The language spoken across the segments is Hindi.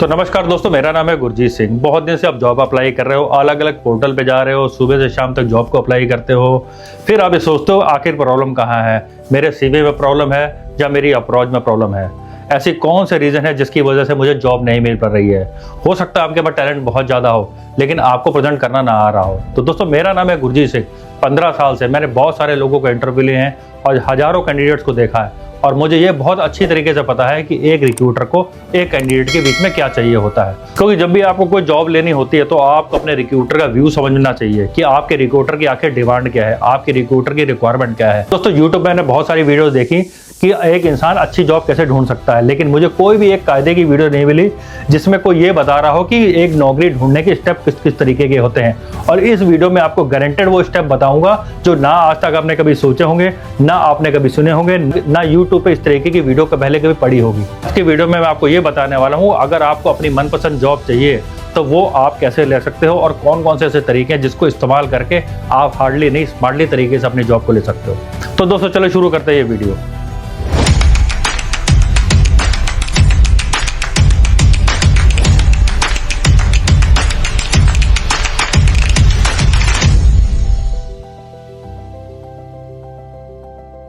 तो नमस्कार दोस्तों, मेरा नाम है गुरजीत सिंह। बहुत दिन से आप जॉब अप्लाई कर रहे हो, अलग अलग पोर्टल पे जा रहे हो, सुबह से शाम तक जॉब को अप्लाई करते हो। फिर आप ये सोचते हो आखिर प्रॉब्लम कहाँ है, मेरे सीवी में प्रॉब्लम है या मेरी अप्रोच में प्रॉब्लम है। ऐसी कौन से रीज़न है जिसकी वजह से मुझे जॉब नहीं मिल पा रही है। हो सकता है आपके पास टैलेंट बहुत ज़्यादा हो लेकिन आपको प्रेजेंट करना ना आ रहा हो। तो दोस्तों, मेरा नाम है गुरजीत सिंह। 15 साल से मैंने बहुत सारे लोगों को इंटरव्यू लिए हैं और हज़ारों कैंडिडेट्स को देखा है और मुझे ये बहुत अच्छी तरीके से पता है कि एक रिक्रूटर को एक कैंडिडेट के बीच में क्या चाहिए होता है। क्योंकि जब भी आपको कोई जॉब लेनी होती है तो आपको अपने रिक्रूटर का व्यू समझना चाहिए कि आपके रिक्रूटर की आखिर डिमांड क्या है, आपके रिक्रूटर की रिक्वायरमेंट क्या है। दोस्तों, यूट्यूब पे मैंने बहुत सारी वीडियोस देखी कि एक इंसान अच्छी जॉब कैसे ढूंढ सकता है, लेकिन मुझे कोई भी एक कायदे की वीडियो नहीं मिली जिसमें कोई ये बता रहा हो कि एक नौकरी ढूंढने के स्टेप किस किस तरीके के होते हैं। और इस वीडियो में आपको गारंटेड वो स्टेप बताऊंगा जो ना आज तक आपने कभी सोचे होंगे, ना आपने कभी सुने होंगे, ना यूट्यूब पे इस तरीके की वीडियो पहले कभी पढ़ी होगी। आज की वीडियो में मैं आपको ये बताने वाला हूँ, अगर आपको अपनी मनपसंद जॉब चाहिए तो वो आप कैसे ले सकते हो और कौन कौन से ऐसे तरीके हैं जिसको इस्तेमाल करके आप हार्डली नहीं स्मार्टली तरीके से अपनी जॉब को ले सकते हो। तो दोस्तों, चलो शुरू करते हैं ये वीडियो।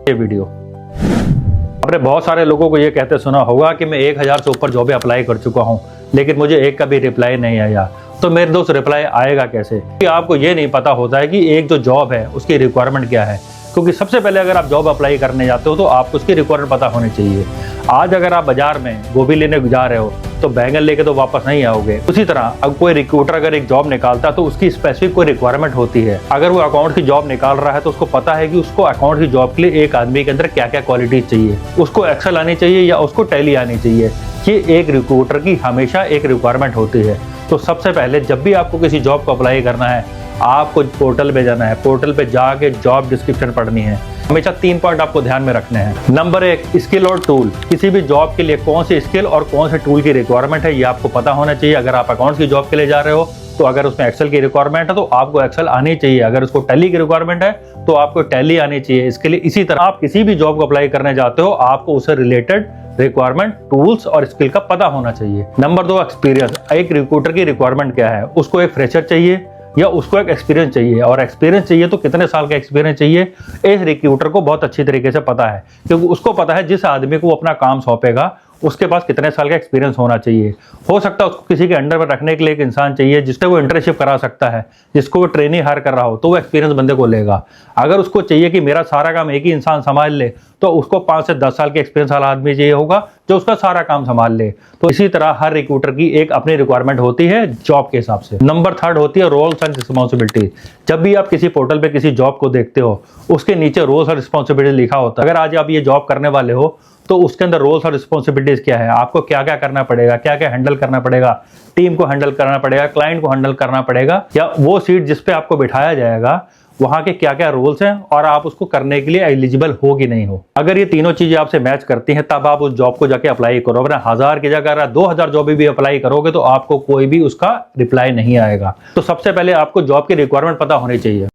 ये वीडियो आपने बहुत सारे लोगों को ये कहते सुना होगा कि मैं 1000 से ऊपर जॉबें अप्लाई कर चुका हूं लेकिन मुझे एक का भी रिप्लाई नहीं आया। तो मेरे दोस्त, रिप्लाई आएगा कैसे? कि आपको ये नहीं पता होता है कि एक जो जॉब है उसकी रिक्वायरमेंट क्या है। क्योंकि सबसे पहले अगर आप जॉब अप्लाई करने जाते हो तो आपको उसकी रिक्वायरमेंट पता होनी चाहिए। आज अगर आप बाजार में गोभी लेने जा रहे हो तो बैंगन लेके तो वापस नहीं आओगे। उसी तरह अब कोई रिक्रूटर अगर एक जॉब निकालता है तो उसकी स्पेसिफिक कोई रिक्वायरमेंट होती है। अगर वो अकाउंट की जॉब निकाल रहा है तो उसको पता है कि उसको अकाउंट की जॉब के लिए एक आदमी के अंदर क्या क्या क्वालिटीज चाहिए। उसको एक्सेल आनी चाहिए या उसको टैली आनी चाहिए। ये एक रिक्रूटर की हमेशा एक रिक्वायरमेंट होती है। तो सबसे पहले जब भी आपको किसी जॉब को अप्लाई करना है, आपको पोर्टल पे जाना है, पोर्टल पे जाके जॉब डिस्क्रिप्शन पढ़नी है। हमेशा 3 पॉइंट आपको ध्यान में रखने हैं। नंबर 1, स्किल और टूल। किसी भी जॉब के लिए कौन सी स्किल और कौन से टूल की रिक्वायरमेंट है ये आपको पता होना चाहिए। अगर आप अकाउंट्स की जॉब के लिए जा रहे हो तो अगर उसमें एक्सेल की रिक्वायरमेंट है तो आपको एक्सेल आनी चाहिए। अगर उसको टैली की रिक्वायरमेंट है तो आपको टैली आनी चाहिए इसके लिए। इसी तरह आप किसी भी जॉब को अप्लाई करने जाते हो, आपको उससे रिलेटेड रिक्वायरमेंट, टूल्स और स्किल का पता होना चाहिए। Number 2, experience. एक रिक्रूटर की रिक्वायरमेंट क्या है? उसको एक फ्रेशर चाहिए या उसको एक एक्सपीरियंस चाहिए? और एक्सपीरियंस चाहिए तो कितने साल का एक्सपीरियंस चाहिए? इस रिक्रूटर को बहुत अच्छी तरीके से पता है, क्योंकि उसको पता है जिस आदमी को वो अपना काम सौंपेगा उसके पास कितने साल का एक्सपीरियंस होना चाहिए। हो सकता है उसको किसी के अंडर में रखने के लिए एक इंसान चाहिए जिससे वो इंटर्नशिप करा सकता है, जिसको वो ट्रेनिंग हायर कर रहा हो, तो वो एक्सपीरियंस बंदे को लेगा। अगर उसको चाहिए कि मेरा सारा काम एक ही इंसान संभाल ले तो उसको 5 से 10 साल के एक्सपीरियंस वाला आदमी चाहिए होगा जो उसका सारा काम संभाल ले। तो इसी तरह हर रिक्रूटर की एक अपनी रिक्वायरमेंट होती है जॉब के हिसाब से। नंबर 3 होती है रोल्स एंड रिस्पॉन्सिबिलिटी। जब भी आप किसी पोर्टल पे किसी जॉब को देखते हो उसके नीचे रोल्स और रिस्पॉन्सिबिलिटी लिखा होता है। अगर आज आप ये जॉब करने वाले हो तो उसके अंदर रोल्स और रिस्पॉन्सिबिलिटीज क्या है, आपको क्या क्या करना पड़ेगा, क्या क्या हैंडल करना पड़ेगा, टीम को हैंडल करना पड़ेगा, क्लाइंट को हैंडल करना पड़ेगा, या वो सीट जिस पे आपको बिठाया जाएगा वहां के क्या क्या रूल्स हैं और आप उसको करने के लिए एलिजिबल हो कि नहीं हो। अगर ये तीनों चीजें आपसे मैच करती हैं तब आप उस जॉब को जाके अप्लाई करो। वरना 1000 की जगह अगर 2000 जॉब भी अप्लाई करोगे तो आपको कोई भी उसका रिप्लाई नहीं आएगा। तो सबसे पहले आपको जॉब की रिक्वायरमेंट पता होनी चाहिए।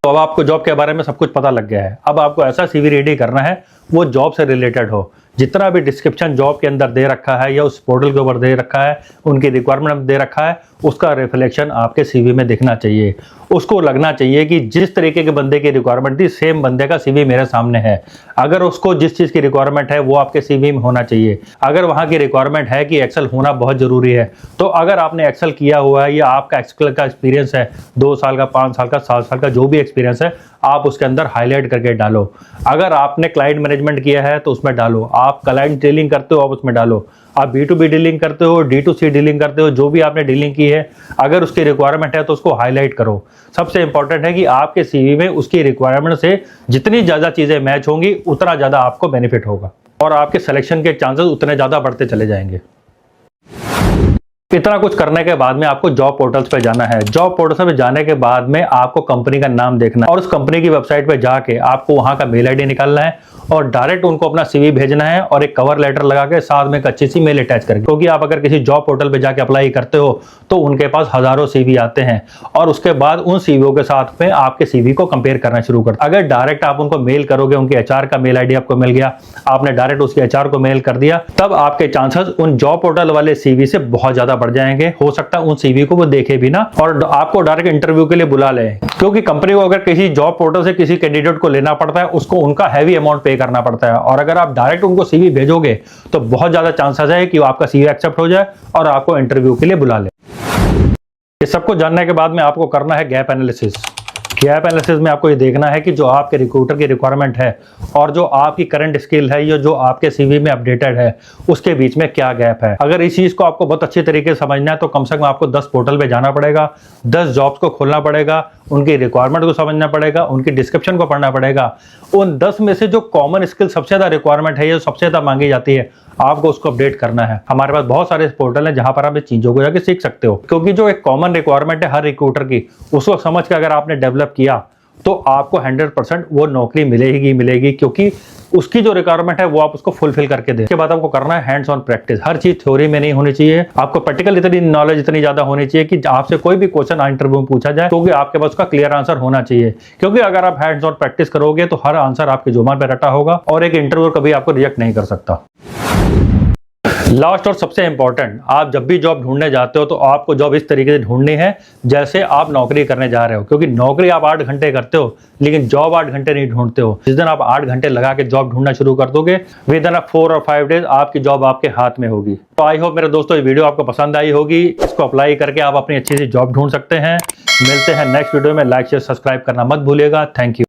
तो अब आपको जॉब के बारे में सब कुछ पता लग गया है। अब आपको ऐसा सीवी रेडी करना है वो जॉब से रिलेटेड हो। जितना भी डिस्क्रिप्शन जॉब के अंदर दे रखा है या उस पोर्टल के ऊपर दे रखा है, उनकी रिक्वायरमेंट दे रखा है, उसका रिफ्लेक्शन आपके सीवी में दिखना चाहिए। उसको लगना चाहिए कि जिस तरीके के बंदे की रिक्वायरमेंट थी सेम बंदे का सीवी मेरे सामने है। अगर उसको जिस चीज़ की रिक्वायरमेंट है वो आपके सीवी में होना चाहिए। अगर वहाँ की रिक्वायरमेंट है कि एक्सेल होना बहुत ज़रूरी है तो अगर आपने एक्सेल किया हुआ है या आपका एक्सेल का एक्सपीरियंस है 2 साल का, 5 साल का, 7 साल का, जो भी एक्सपीरियंस है आप उसके अंदर हाईलाइट करके डालो। अगर आपने क्लाइंट मैनेजमेंट किया है तो उसमें डालो। आप क्लाइंट डीलिंग करते हो आप उसमें डालो। आप B2B डीलिंग करते हो, D2C डीलिंग करते हो, जो भी आपने डीलिंग की है अगर उसकी रिक्वायरमेंट है तो उसको हाईलाइट करो। सबसे इंपॉर्टेंट है कि आपके सीवी में उसकी रिक्वायरमेंट से जितनी ज़्यादा चीज़ें मैच होंगी उतना ज़्यादा आपको बेनिफिट होगा और आपके सिलेक्शन के चांसेस उतने ज़्यादा बढ़ते चले जाएंगे। इतना कुछ करने के बाद में आपको जॉब पोर्टल्स पे जाना है। जॉब पोर्टल्स पे जाने के बाद में आपको कंपनी का नाम देखना है और उस कंपनी की वेबसाइट पे जाके आपको वहां का मेल आईडी निकालना है और डायरेक्ट उनको अपना सीवी भेजना है और एक कवर लेटर लगा के साथ में एक अच्छी सी मेल अटैच करके, क्योंकि आप अगर किसी जॉब पोर्टल पे जाके अप्लाई करते हो तो उनके पास हजारों सीवी आते हैं और उसके बाद उन सीवीओ के साथ में आपके सीवी को कंपेयर करना शुरू करते हैं। अगर डायरेक्ट आप उनको मेल करोगे, उनके एचआर का मेल आईडी आपको मिल गया, आपने डायरेक्ट उसके एचआर को मेल कर दिया, तब आपके चांसेस उन जॉब पोर्टल वाले सीवी से बहुत ज्यादा बढ़ जाएंगे। हो सकता है उन सीवी को वो देखे भी ना और आपको डायरेक्ट इंटरव्यू के लिए बुला ले, क्योंकि कंपनी को अगर किसी जॉब पोर्टल से किसी कैंडिडेट को लेना पड़ता है, उसको उनका हैवी अमाउंट पे करना पड़ता है और अगर आप डायरेक्ट उनको सीवी भेजोगे तो बहुत ज्यादा चांसेस है कि आपका सीवी एक्सेप्ट हो जाए और आपको इंटरव्यू के लिए बुला ले। ये सबको जानने के बाद में आपको करना है गैप एनालिसिस। गैप एनालिसिस में आपको ये देखना है कि जो आपके रिक्रूटर की रिक्वायरमेंट है और जो आपकी करंट स्किल है, ये जो आपके सीवी में अपडेटेड है, उसके बीच में क्या गैप है। अगर इस चीज को आपको बहुत अच्छी तरीके से समझना है तो कम से कम आपको 10 पोर्टल पे जाना पड़ेगा, 10 जॉब्स को खोलना पड़ेगा, उनकी रिक्वायरमेंट को समझना पड़ेगा, उनकी डिस्क्रिप्शन को पढ़ना पड़ेगा। उन 10 में से जो कॉमन स्किल सबसे ज्यादा रिक्वायरमेंट है, ये सबसे ज्यादा मांगी जाती है, आपको उसको अपडेट करना है। हमारे पास बहुत सारे पोर्टल हैं जहां पर आप इस चीजों को जाके सीख सकते हो, क्योंकि जो एक कॉमन रिक्वायरमेंट है हर रिक्रूटर की, उसको समझ के अगर आपने डेवलप किया तो आपको 100% वो नौकरी मिलेगी, क्योंकि उसकी जो रिक्वायरमेंट है वो आप उसको फुलफिल करके दें। इसके बाद आपको करना है हैंड्स ऑन प्रैक्टिस। हर चीज थ्योरी में नहीं होनी चाहिए, आपको प्रैक्टिकल इतनी नॉलेज इतनी ज्यादा होनी चाहिए कि आपसे कोई भी क्वेश्चन इंटरव्यू में पूछा जाए तो आपके पास उसका क्लियर आंसर होना चाहिए। क्योंकि अगर आप हैंड्स ऑन प्रैक्टिस करोगे तो हर आंसर आपके जुबान पर रटा होगा और एक इंटरव्यू कभी आपको रिजेक्ट नहीं कर सकता। लास्ट और सबसे इंपॉर्टेंट, आप जब भी जॉब ढूंढने जाते हो तो आपको जॉब इस तरीके से ढूंढनी है जैसे आप नौकरी करने जा रहे हो, क्योंकि नौकरी आप 8 घंटे करते हो लेकिन जॉब 8 घंटे नहीं ढूंढते हो। जिस दिन आप 8 घंटे लगा के जॉब ढूंढना शुरू कर दोगे, विद इन 4 और 5 डेज आपकी जॉब आपके हाथ में होगी। तो आई होप मेरे दोस्तों ये वीडियो आपको पसंद आई होगी। इसको अप्लाई करके आप अपनी अच्छी सी जॉब ढूंढ सकते हैं। मिलते हैं नेक्स्ट वीडियो में। लाइक शेयर सब्सक्राइब करना मत भूलिएगा। Thank you.